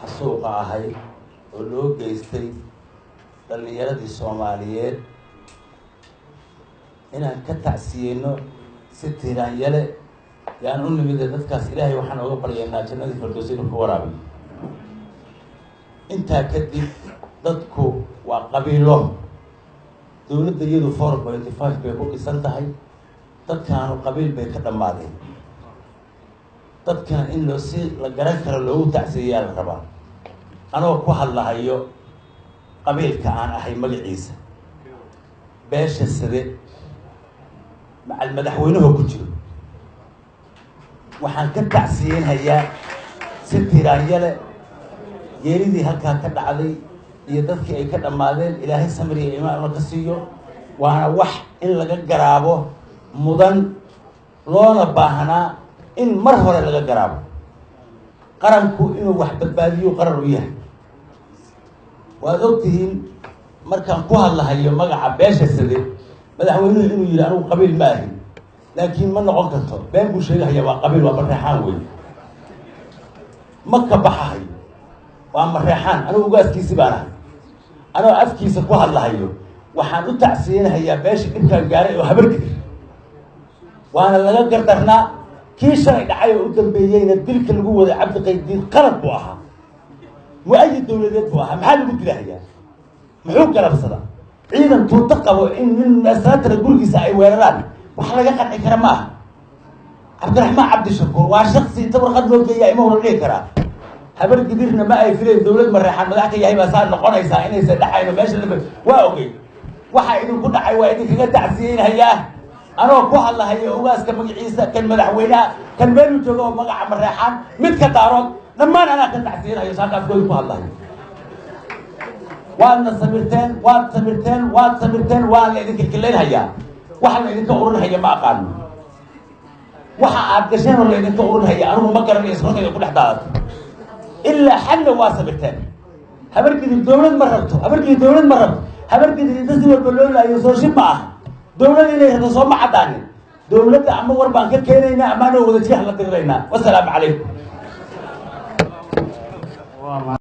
xasuuqa ahay oo loo geystay dhallinyaradii Soomaaliyeed inaan ka tacsiyeyno si tiraanyale yaan u nimid dadkaas Ilaahay waxaan uga baryaynaa jannada firdawsi ku waraabiyo. intaa kadib dadku waa qabiilo dawladda iyadu 4.5 bay ku dhisan tahay dadkaanu qabiil bay ka dhamaadeen dadkan in loo si la garan karo loogu tacsiyeeyaa la rabaa anoo ku hadlahayo qabiilka aan ahay magaciisa beesha sade macal madaxweynuhu ku jiro waxaan ka tacsiyeynayaa si tiraanyale geeridii halkaa ka dhacday iyo dadkii ay ka dhamaadeen Ilaahay samir iyo iimaan ka siiyo waana wax in laga garaabo mudan loona baahnaa in mar hore laga garaabo qaranku inuu wax badbaadiyo qaran u yahay waad ogtihiin markaan ku hadlahayo magaca beesha sade madaxweynuhu inuu yiri anigu qabiil ma ahin laakiin ma noqon karto been buu sheegaya waa qabiil waa barreexaan weey ma ka baxayo waa marreexaan anigu ugaaskiisi baan ahay anoo afkiisa ku hadlahayo waxaan u tacsiyeynayaa beesha dhibkaan gaaray oo habarkiisa waana laga gardarnaa kii shalay dhacay oo u dambeeyeyna dilka lagu waday Cabdi Qaydiid qalad buu ahaa mu'ayid dawladeed buu ahaa maxaa lagu dilahayaa muxuu galabsada ciidan tuuta qabo in nin masaatira gurigiisa ay weeraraan wax laga qanci kara ma aha Cabdiraxmaan Cabdishakuur waa shakhsi inta warqad loo geeyay ima wala dhigi karaa habar gidirna ma ay fileen dawlad marreexan madax ka yahay baa saa noqonaysaa inaysan dhaxayno meesha la waa ogey waxa idinku dhacay waa idinkaga tacsiyeynayaa anoo ku hadlahayo ugaaska magaciisa kan madaxweynaha kan meel jooga oo magaca marreexan mid ka daarood dhammaan anaa ka tacsiyeynayo saaqafkooda ku hadlahayo waadna samirteen waa la idinka kileynhayaa waxa la idinka urinhaya ma aqaano waxa aad gasheen oo la idinka urinhaya anigu ma garanayo isqorkayda ku dhex daadato ilaa xadna waa sabirteen habarkii dawlad ma rabto habarkii inta si walba loo laayo soo shib ma ah dawlad inay hado soo ma cadaanin dawladda ama war baan ka keenaynaa ama anoo wada jiix la diriraynaa wassalaamu calaykum